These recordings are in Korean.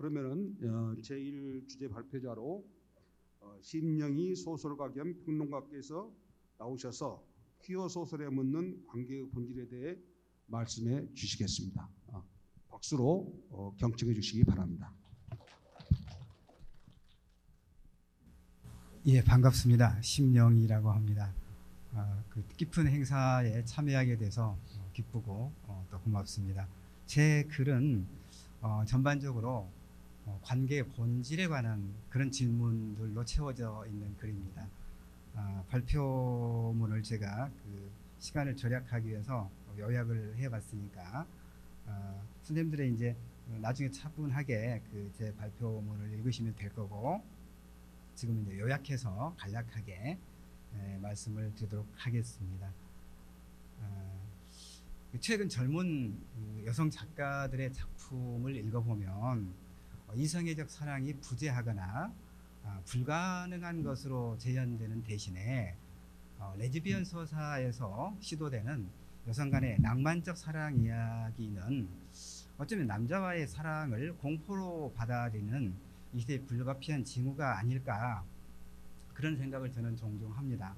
그러면은 제1 주제 발표자로 심영희 소설가 겸 평론가께서 나오셔서 퀴어 소설에 묻는 관계의 본질에 대해 말씀해 주시겠습니다. 박수로 경청해 주시기 바랍니다. 예, 반갑습니다. 심영희라고 합니다. 그 뜻깊은 행사에 참여하게 돼서 기쁘고 또 고맙습니다. 제 글은 전반적으로 관계의 본질에 관한 그런 질문들로 채워져 있는 글입니다. 발표문을 제가 그 시간을 절약하기 위해서 요약을 해봤으니까 선생님들의 이제 나중에 차분하게 그 제 발표문을 읽으시면 될 거고, 지금 이제 요약해서 간략하게 말씀을 드리도록 하겠습니다. 최근 젊은 여성 작가들의 작품을 읽어보면 이성애적 사랑이 부재하거나 불가능한 것으로 재현되는 대신에 레즈비언 서사에서 시도되는 여성 간의 낭만적 사랑 이야기는 어쩌면 남자와의 사랑을 공포로 받아들이는 이 시대의 불가피한 징후가 아닐까, 그런 생각을 저는 종종 합니다.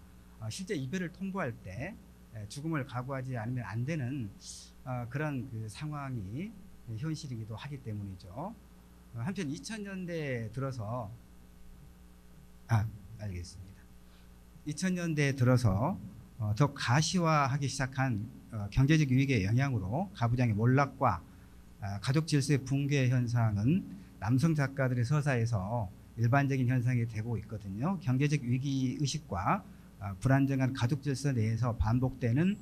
실제 이별을 통보할 때 죽음을 각오하지 않으면 안 되는 그런 그 상황이 현실이기도 하기 때문이죠. 한편 2000년대에 들어서 알겠습니다. 2000년대에 들어서 더 가시화하기 시작한 경제적 유익의 영향으로 가부장의 몰락과 가족 질서의 붕괴 현상은 남성 작가들의 서사에서 일반적인 현상이 되고 있거든요. 경제적 위기 의식과 불안정한 가족 질서 내에서 반복되는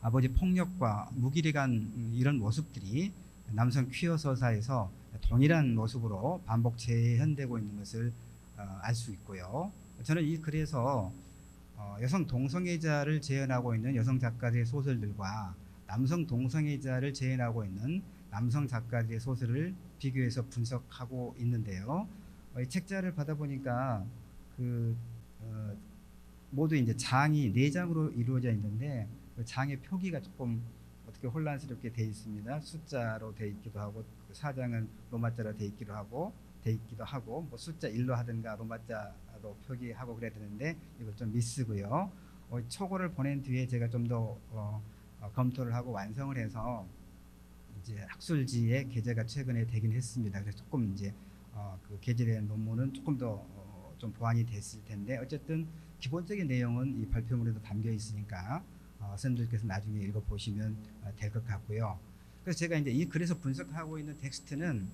아버지 폭력과 무기력한 이런 모습들이 남성 퀴어 서사에서 동일한 모습으로 반복 재현되고 있는 것을 알 수 있고요. 저는 이 글에서 여성 동성애자를 재현하고 있는 여성 작가들의 소설들과 남성 동성애자를 재현하고 있는 남성 작가들의 소설을 비교해서 분석하고 있는데요. 이 책자를 받아보니까 모두 이제 장이 4장으로 이루어져 있는데 그 장의 표기가 조금 어떻게 혼란스럽게 되어 있습니다. 숫자로 되어 있기도 하고, 4장은 로마자로 되어 있기도 하고 뭐 숫자 1로 하든가 로마자로 표기하고 그래야 되는데 이걸 좀 미쓰고요. 초고를 보낸 뒤에 제가 좀 더 검토를 하고 완성을 해서 이제 학술지에 게재가 최근에 되긴 했습니다. 그래서 조금 이제 그 게재된 논문은 조금 더 좀 보완이 됐을 텐데, 어쨌든 기본적인 내용은 이 발표문에도 담겨 있으니까 선생님들께서 나중에 읽어보시면 될 것 같고요. 그래서 제가 이제 이 글에서 분석하고 있는 텍스트는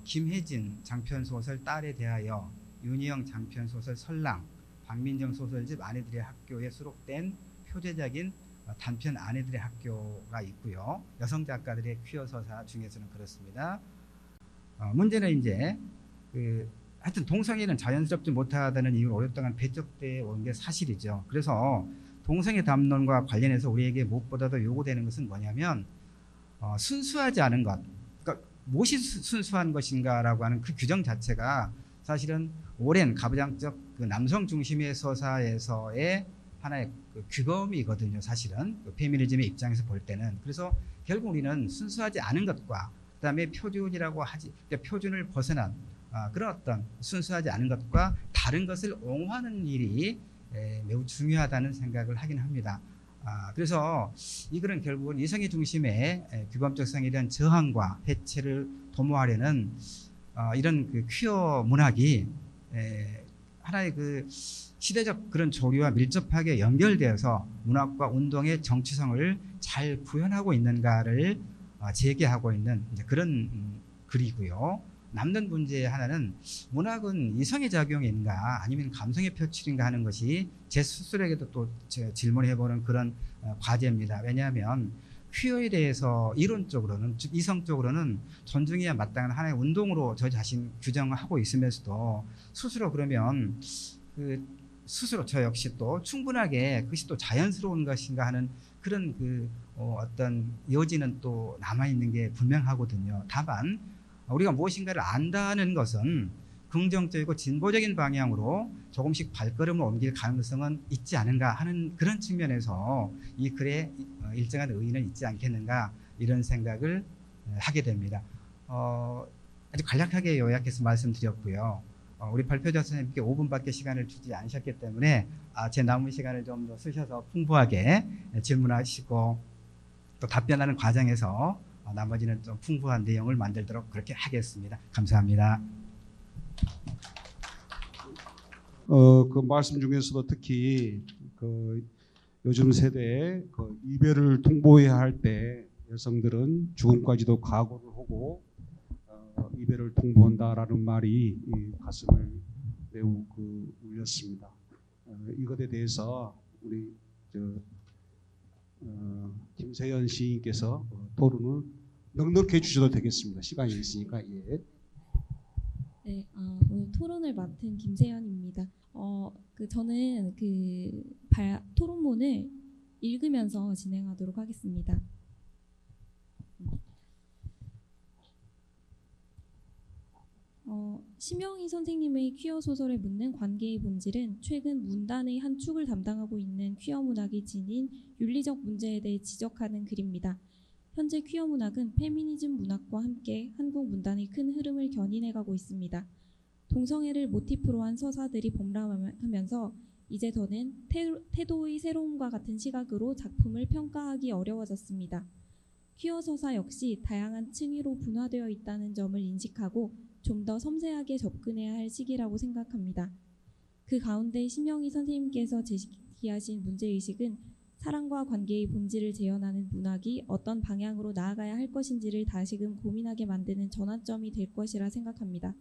김혜진 장편 소설 딸에 대하여, 윤희영 장편 소설 설랑, 박민정 소설집 아내들의 학교에 수록된 표제적인 단편 아내들의 학교가 있고요. 여성 작가들의 퀴어 서사 중에서는 그렇습니다. 문제는 이제 하여튼 동성애는 자연스럽지 못하다는 이유로 오랫동안 배척되어 온 게 사실이죠. 그래서 동성애 담론과 관련해서 우리에게 무엇보다도 요구되는 것은 뭐냐면 순수하지 않은 것, 그러니까 무엇이 순수한 것인가라고 하는 그 규정 자체가 사실은 오랜 가부장적 그 남성 중심의 서사에서의 하나의 그 규범이거든요. 사실은 페미니즘의 입장에서 볼 때는. 그래서 결국 우리는 순수하지 않은 것과 그다음에 표준이라고 하지, 그러니까 표준을 벗어난 그런 어떤 순수하지 않은 것과 다른 것을 옹호하는 일이 매우 중요하다는 생각을 하긴 합니다. 그래서 이 글은 결국은 이성의 중심의 규범적 성에 대한 저항과 해체를 도모하려는 이런 그 퀴어 문학이 하나의 그 시대적 그런 조류와 밀접하게 연결되어서 문학과 운동의 정치성을 잘 구현하고 있는가를 제기하고 있는 그런 글이고요. 남는 문제 하나는 문학은 이성의 작용인가 아니면 감성의 표출인가 하는 것이 제 스스로에게도 또 질문해보는 그런 과제입니다. 왜냐하면 퀴어에 대해서 이론적으로는, 즉 이성적으로는 존중해야 마땅한 하나의 운동으로 저 자신 규정하고 있으면서도 스스로 그러면 스스로 저 역시 또 충분하게 그것이 또 자연스러운 것인가 하는 그런 어떤 여지는 또 남아있는 게 분명하거든요. 다만 우리가 무엇인가를 안다는 것은 긍정적이고 진보적인 방향으로 조금씩 발걸음을 옮길 가능성은 있지 않은가 하는 그런 측면에서 이 글에 일정한 의의는 있지 않겠는가, 이런 생각을 하게 됩니다. 아주 간략하게 요약해서 말씀드렸고요. 우리 발표자 선생님께 5분밖에 시간을 주지 않으셨기 때문에 제 남은 시간을 좀 더 쓰셔서 풍부하게 질문하시고 또 답변하는 과정에서 나머지는 좀 풍부한 내용을 만들도록 그렇게 하겠습니다. 감사합니다. 그 말씀 중에서도 특히 그 요즘 세대에 그 이별을 통보해야 할 때 여성들은 죽음까지도 각오를 하고 이별을 통보한다라는 말이 이 가슴을 매우 울렸습니다. 이것에 대해서 우리 김세연 시인께서 토론을 넉넉히 해주셔도 되겠습니다. 시간이 있으니까. 예. 네, 오늘 토론을 맡은 김세연입니다. 저는 토론문을 읽으면서 진행하도록 하겠습니다. 심영희 선생님의 퀴어 소설에 묻는 관계의 본질은 최근 문단의 한 축을 담당하고 있는 퀴어 문학이 지닌 윤리적 문제에 대해 지적하는 글입니다. 현재 퀴어 문학은 페미니즘 문학과 함께 한국 문단의 큰 흐름을 견인해가고 있습니다. 동성애를 모티프로 한 서사들이 범람하면서 이제 더는 태도의 새로움과 같은 시각으로 작품을 평가하기 어려워졌습니다. 퀴어 서사 역시 다양한 층위로 분화되어 있다는 점을 인식하고 좀 더 섬세하게 접근해야 할 시기라고 생각합니다. 그 가운데 심영희 선생님께서 제기하신 문제의식은 사랑과 관계의 본질을 재현하는 문학이 어떤 방향으로 나아가야 할 것인지를 다시금 고민하게 만드는 전환점이 될 것이라 생각합니다.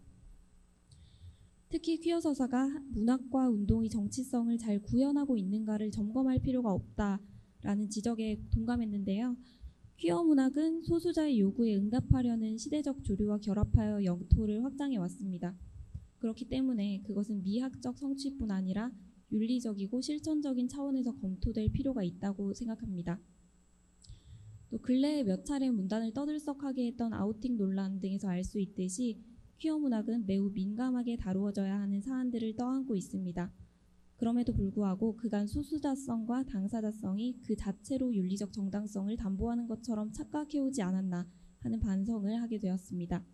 특히 퀴어 서사가 문학과 운동의 정치성을 잘 구현하고 있는가를 점검할 필요가 없다라는 지적에 동감했는데요. 퀴어 문학은 소수자의 요구에 응답하려는 시대적 조류와 결합하여 영토를 확장해 왔습니다. 그렇기 때문에 그것은 미학적 성취뿐 아니라 윤리적이고 실천적인 차원에서 검토될 필요가 있다고 생각합니다. 또 근래에 몇 차례 문단을 떠들썩하게 했던 아우팅 논란 등에서 알 수 있듯이 퀴어 문학은 매우 민감하게 다루어져야 하는 사안들을 떠안고 있습니다. 그럼에도 불구하고 그간 소수자성과 당사자성이 그 자체로 윤리적 정당성을 담보하는 것처럼 착각해오지 않았나 하는 반성을 하게 되었습니다.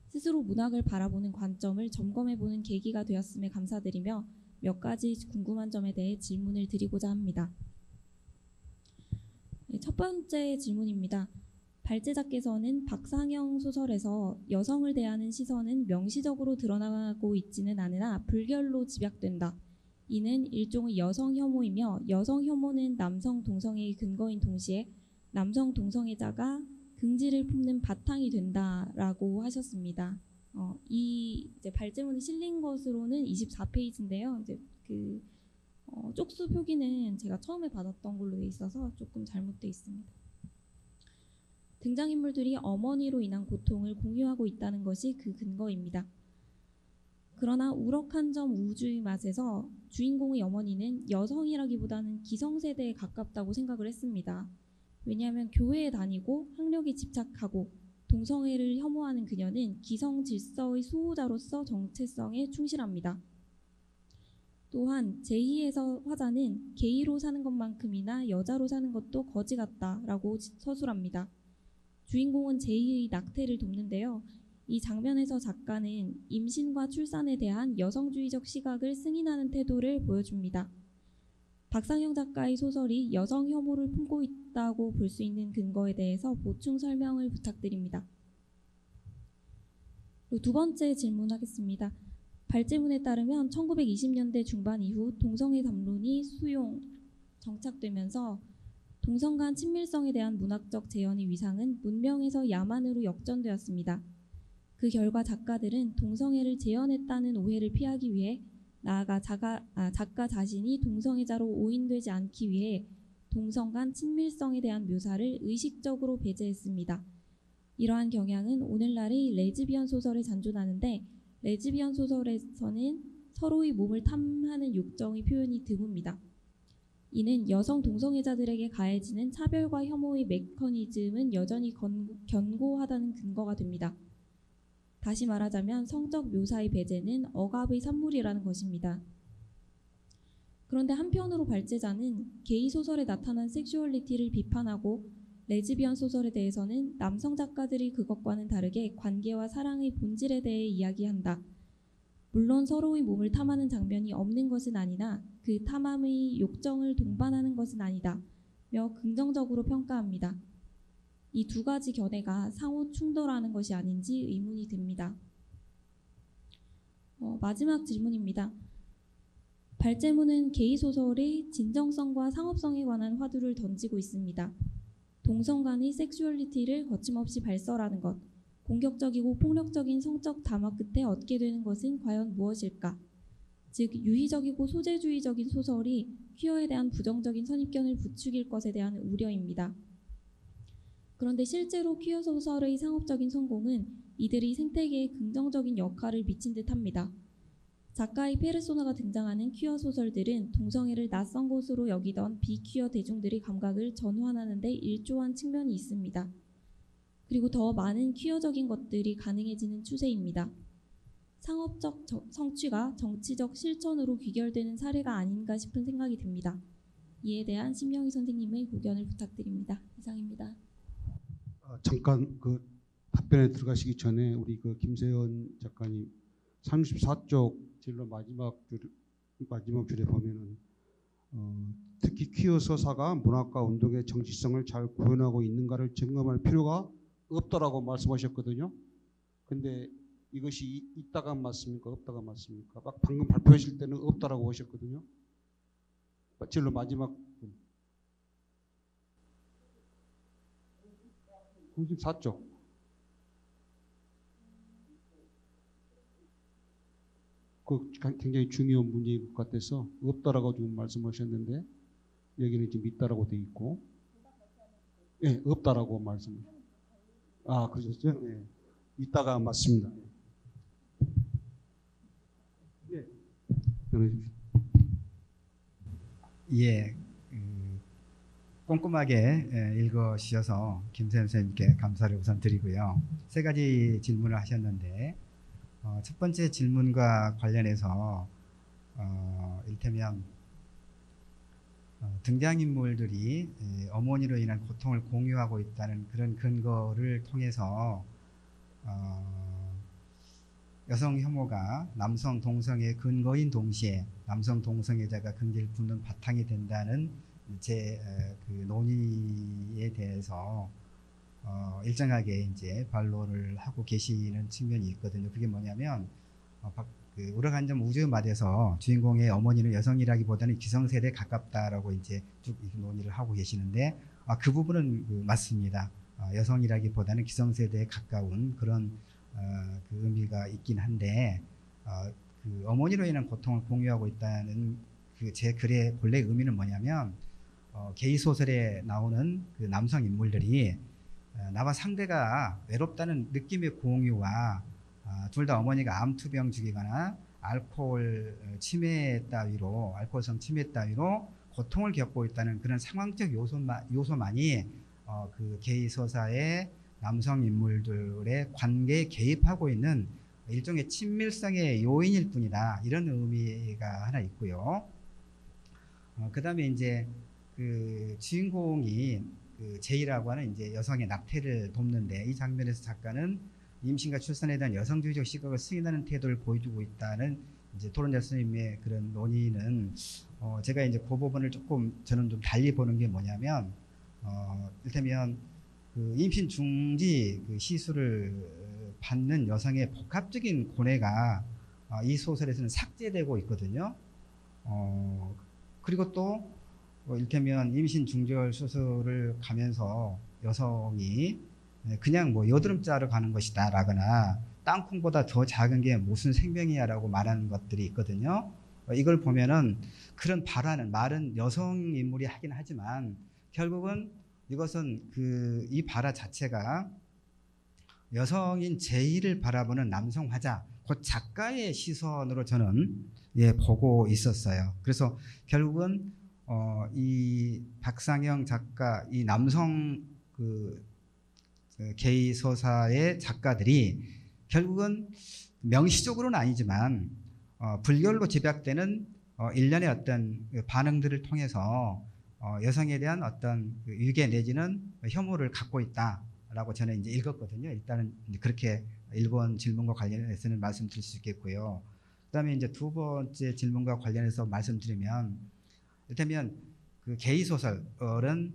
스스로 문학을 바라보는 관점을 점검해보는 계기가 되었음에 감사드리며 몇 가지 궁금한 점에 대해 질문을 드리고자 합니다. 첫 번째 질문입니다. 발제자께서는 박상영 소설에서 여성을 대하는 시선은 명시적으로 드러나고 있지는 않으나 불결로 집약된다. 이는 일종의 여성 혐오이며 여성 혐오는 남성 동성애의 근거인 동시에 남성 동성애자가 긍지를 품는 바탕이 된다라고 하셨습니다. 이 발제문이 실린 것으로는 24페이지인데요. 쪽수 표기는 제가 처음에 받았던 걸로 돼 있어서 조금 잘못돼 있습니다. 등장인물들이 어머니로 인한 고통을 공유하고 있다는 것이 그 근거입니다. 그러나 우럭한 점 우주의 맛에서 주인공의 어머니는 여성이라기보다는 기성세대에 가깝다고 생각을 했습니다. 왜냐하면 교회에 다니고 학력에 집착하고 동성애를 혐오하는 그녀는 기성 질서의 수호자로서 정체성에 충실합니다. 또한 제2에서 화자는 게이로 사는 것만큼이나 여자로 사는 것도 거지 같다라고 서술합니다. 주인공은 제2의 낙태를 돕는데요. 이 장면에서 작가는 임신과 출산에 대한 여성주의적 시각을 승인하는 태도를 보여줍니다. 박상영 작가의 소설이 여성 혐오를 품고 있다고 볼 수 있는 근거에 대해서 보충 설명을 부탁드립니다. 두 번째 질문하겠습니다. 발제문에 따르면 1920년대 중반 이후 동성애 담론이 정착되면서 동성 간 친밀성에 대한 문학적 재현의 위상은 문명에서 야만으로 역전되었습니다. 그 결과 작가들은 동성애를 재현했다는 오해를 피하기 위해 나아가 작가 자신이 동성애자로 오인되지 않기 위해 동성 간 친밀성에 대한 묘사를 의식적으로 배제했습니다. 이러한 경향은 오늘날의 레즈비언 소설에 잔존하는데 레즈비언 소설에서는 서로의 몸을 탐하는 욕정의 표현이 드뭅니다. 이는 여성 동성애자들에게 가해지는 차별과 혐오의 메커니즘은 여전히 견고하다는 근거가 됩니다. 다시 말하자면 성적 묘사의 배제는 억압의 산물이라는 것입니다. 그런데 한편으로 발제자는 게이 소설에 나타난 섹슈얼리티를 비판하고 레즈비언 소설에 대해서는 남성 작가들이 그것과는 다르게 관계와 사랑의 본질에 대해 이야기한다. 물론 서로의 몸을 탐하는 장면이 없는 것은 아니나 그 탐함의 욕정을 동반하는 것은 아니다. 며 긍정적으로 평가합니다. 이 두 가지 견해가 상호 충돌하는 것이 아닌지 의문이 듭니다. 마지막 질문입니다. 발제문은 게이 소설의 진정성과 상업성에 관한 화두를 던지고 있습니다. 동성 간의 섹슈얼리티를 거침없이 발설하는 것, 공격적이고 폭력적인 성적 담화 끝에 얻게 되는 것은 과연 무엇일까? 즉 유희적이고 소재주의적인 소설이 퀴어에 대한 부정적인 선입견을 부추길 것에 대한 우려입니다. 그런데 실제로 퀴어 소설의 상업적인 성공은 이들이 생태계에 긍정적인 역할을 미친 듯합니다. 작가의 페르소나가 등장하는 퀴어 소설들은 동성애를 낯선 것으로 여기던 비퀴어 대중들의 감각을 전환하는 데 일조한 측면이 있습니다. 그리고 더 많은 퀴어적인 것들이 가능해지는 추세입니다. 상업적 성취가 정치적 실천으로 귀결되는 사례가 아닌가 싶은 생각이 듭니다. 이에 대한 신명희 선생님의 고견을 부탁드립니다. 이상입니다. 잠깐 그 답변에 들어가시기 전에 우리 그 김세연 작가님 34쪽 진로 마지막 줄에 보면은 특히 퀴어 서사가 문학과 운동의 정치성을 잘 구현하고 있는가를 점검할 필요가 없다라고 말씀하셨거든요. 근데 이것이 있다가 맞습니까? 없다가 맞습니까? 막 방금 발표하실 때는 없다라고 하셨거든요. 진로 마지막 94쪽. 그 굉장히 중요한 문제인 것 같아서 없다라고 지금 말씀하셨는데 여기는 지금 있다라고 돼 있고, 예, 없다라고 말씀. 아, 그러셨죠? 예, 있다가 맞습니다. 예, 예, 꼼꼼하게 읽어주셔서 김세연 선생님께 감사를 우선 드리고요. 세 가지 질문을 하셨는데 첫 번째 질문과 관련해서 이를테면 등장인물들이 어머니로 인한 고통을 공유하고 있다는 그런 근거를 통해서 여성 혐오가 남성 동성애 근거인 동시에 남성 동성애자가 긍지를 품는 바탕이 된다는 제 그 논의에 대해서 일정하게 이제 반론을 하고 계시는 측면이 있거든요. 그게 뭐냐면 그 우라간점 우주마대에서 주인공의 어머니는 여성이라기보다는 기성세대에 가깝다라고 이제 쭉 논의를 하고 계시는데 그 부분은 맞습니다. 여성이라기보다는 기성세대에 가까운 그런 그 의미가 있긴 한데 그 어머니로 인한 고통을 공유하고 있다는 그 제 글의 본래 의미는 뭐냐면 게이 소설에 나오는 그 남성 인물들이 나와 상대가 외롭다는 느낌의 공유와 둘 다 어머니가 암투병 중이거나 알코올성 치매 따위로 고통을 겪고 있다는 그런 상황적 요소만이 그 게이 서사의 남성 인물들의 관계에 개입하고 있는 일종의 친밀성의 요인일 뿐이다. 이런 의미가 하나 있고요. 그 다음에 이제 그 주인공이 그 제이라고 하는 이제 여성의 낙태를 돕는데 이 장면에서 작가는 임신과 출산에 대한 여성주의적 시각을 승인하는 태도를 보여주고 있다는 이제 토론자 선생님의 그런 논의는 제가 이제 그 부분을 조금 저는 좀 달리 보는 게 뭐냐면 이를테면 그 임신 중지 그 시술을 받는 여성의 복합적인 고뇌가 이 소설에서는 삭제되고 있거든요. 그리고 또 이를테면 임신 중절 수술을 가면서 여성이 그냥 뭐 여드름 짜러 가는 것이다 라거나 땅콩보다 더 작은 게 무슨 생명이야 라고 말하는 것들이 있거든요. 이걸 보면은 그런 말은 여성 인물이 하긴 하지만 결국은 이것은 이 발화 자체가 여성인 제이를 바라보는 남성 화자, 곧 작가의 시선으로 저는 보고 있었어요. 그래서 결국은 이 박상영 작가, 이 남성 그 게이 서사의 작가들이 결국은 명시적으로는 아니지만 불결로 집약되는 일련의 어떤 반응들을 통해서 여성에 대한 어떤 그 유괴 내지는 혐오를 갖고 있다라고 저는 이제 읽었거든요. 일단은 이제 그렇게 1번 질문과 관련해서는 말씀드릴 수 있겠고요. 그다음에 이제 두 번째 질문과 관련해서 말씀드리면, 이를테면 그 게이 소설은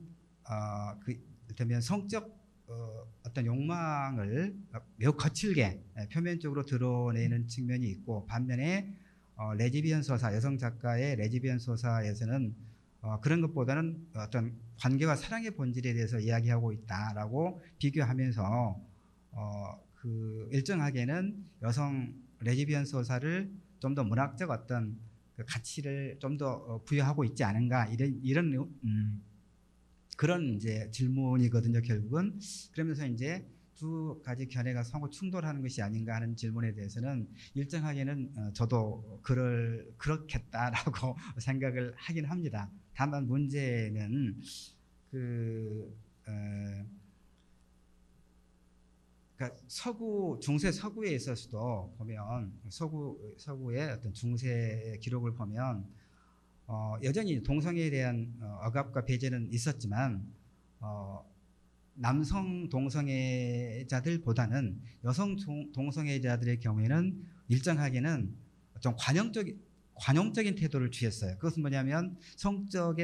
그 이를테면 성적 어떤 욕망을 매우 거칠게 표면적으로 드러내는 측면이 있고, 반면에 레즈비언 소사, 여성 작가의 레즈비언 소사에서는 그런 것보다는 어떤 관계와 사랑의 본질에 대해서 이야기하고 있다라고 비교하면서 그 일정하게는 여성 레즈비언 소사를 좀 더 문학적 어떤 그 가치를 좀 더 부여하고 있지 않은가, 이런 그런 이제 질문이거든요, 결국은. 그러면서 이제 두 가지 견해가相互충돌하는 것이 아닌가 하는 질문에 대해서는 일정하게는 저도 그렇겠다라고 생각을 하긴 합니다. 다만 문제는 그러니까 중세 서구에 있어서도 보면 서구의 어떤 중세 기록을 보면 여전히 동성애에 대한 억압과 배제는 있었지만 남성 동성애자들보다는 여성 동성애자들의 경우에는 일정하게는 좀 관용적인 태도를 취했어요. 그것은 뭐냐면 성적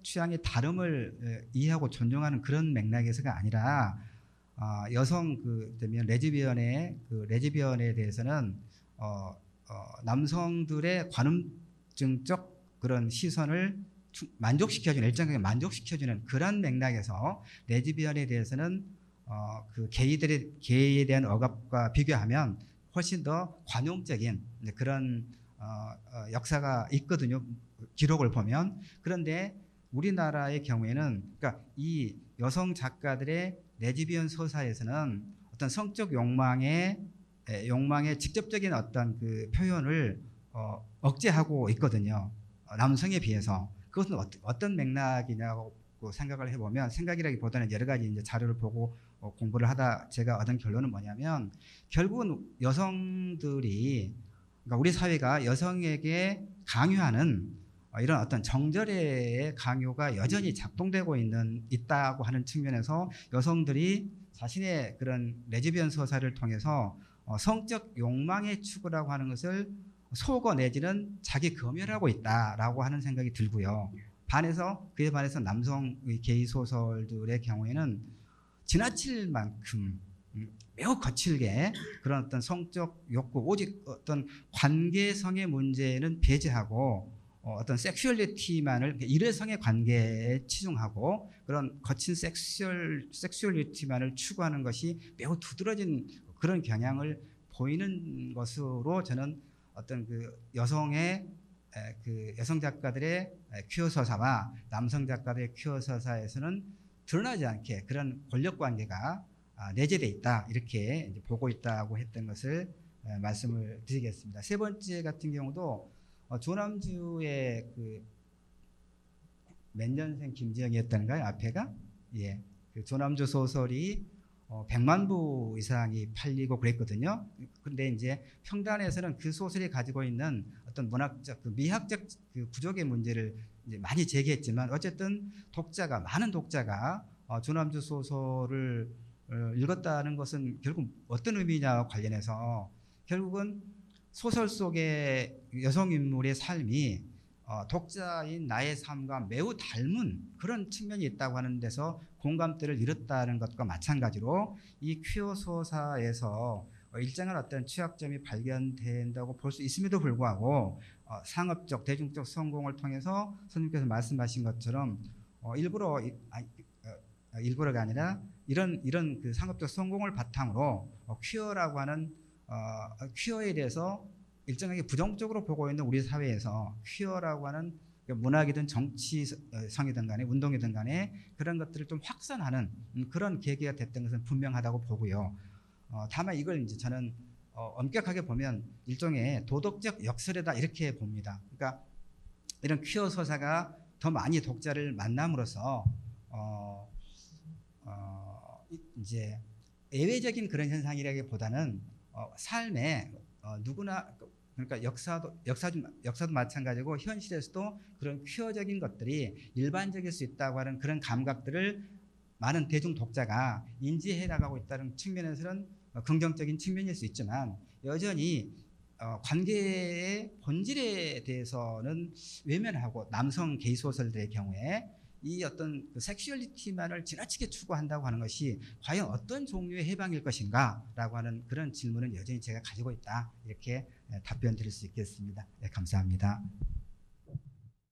취향의 다름을 이해하고 존중하는 그런 맥락에서가 아니라 여성 되면 레즈비언에 대해서는 남성들의 관음증적 그런 시선을 일정하게 만족시켜주는 그런 맥락에서 레즈비언에 대해서는 그 게이에 대한 억압과 비교하면 훨씬 더 관용적인 그런 역사가 있거든요, 기록을 보면. 그런데 우리나라의 경우에는, 그러니까 이 여성 작가들의 레즈비언 서사에서는 어떤 성적 욕망의 직접적인 어떤 그 표현을 억제하고 있거든요, 남성에 비해서. 그것은 어떤 맥락이냐고 생각을 해보면, 생각이라기보다는 여러 가지 이제 자료를 보고 공부를 하다 제가 얻은 결론은 뭐냐면, 결국은 여성들이, 그러니까 우리 사회가 여성에게 강요하는 이런 어떤 정절의 강요가 여전히 작동되고 있다고 하는 측면에서 여성들이 자신의 그런 레즈비언 서사를 통해서 성적 욕망의 추구라고 하는 것을 속어 내지는 자기 검열하고 있다라고 하는 생각이 들고요. 그에 반해서 남성 게이 소설들의 경우에는 지나칠 만큼 매우 거칠게 그런 어떤 성적 욕구, 오직 어떤 관계성의 문제는 배제하고 어떤 섹슈얼리티만을, 일회성의 관계에 치중하고 그런 거친 섹슈얼리티만을 추구하는 것이 매우 두드러진 그런 경향을 보이는 것으로 저는 어떤 그 여성 작가들의 퀴어 서사와 남성 작가들의 퀴어 서사에서는 드러나지 않게 그런 권력 관계가 내재되어 있다, 이렇게 이제 보고 있다고 했던 것을 말씀을 드리겠습니다. 세 번째 같은 경우도 조남주의 몇 년생 김지영이었던가요? 앞에가? 예. 그 조남주 소설이 100만 부 이상이 팔리고 그랬거든요. 그런데 이제 평단에서는 그 소설이 가지고 있는 어떤 문학적, 미학적 부족의 문제를 이제 많이 제기했지만, 어쨌든 많은 독자가 조남주 소설을 읽었다는 것은 결국 어떤 의미냐와 관련해서, 결국은 소설 속의 여성 인물의 삶이 독자인 나의 삶과 매우 닮은 그런 측면이 있다고 하는 데서 공감대를 잃었다는 것과 마찬가지로 이 퀴어 소사에서 일정한 어떤 취약점이 발견된다고 볼 수 있음에도 불구하고 상업적, 대중적 성공을 통해서 선생님께서 말씀하신 것처럼 일부러가 아니라 이런 그 상업적 성공을 바탕으로 퀴어라고 하는 퀴어에 대해서 일정하게 부정적으로 보고 있는 우리 사회에서 퀴어라고 하는 문학이든 정치성이든 간에 운동이든 간에 그런 것들을 좀 확산하는 그런 계기가 됐던 것은 분명하다고 보고요. 다만 이걸 이제 저는 엄격하게 보면 일종의 도덕적 역설이다, 이렇게 봅니다. 그러니까 이런 퀴어 서사가 더 많이 독자를 만남으로써 이제 예외적인 그런 현상이라기보다는 삶에 누구나 그러니까 역사도 마찬가지고 현실에서도 그런 퀴어적인 것들이 일반적일 수 있다고 하는 그런 감각들을 많은 대중 독자가 인지해 나가고 있다는 측면에서는 긍정적인 측면일 수 있지만 여전히 관계의 본질에 대해서는 외면하고 남성 게이 소설들의 경우에 이 어떤 그 섹슈얼리티만을 지나치게 추구한다고 하는 것이 과연 어떤 종류의 해방일 것인가라고 하는 그런 질문은 여전히 제가 가지고 있다. 이렇게 답변 드릴 수 있겠습니다. 네, 감사합니다.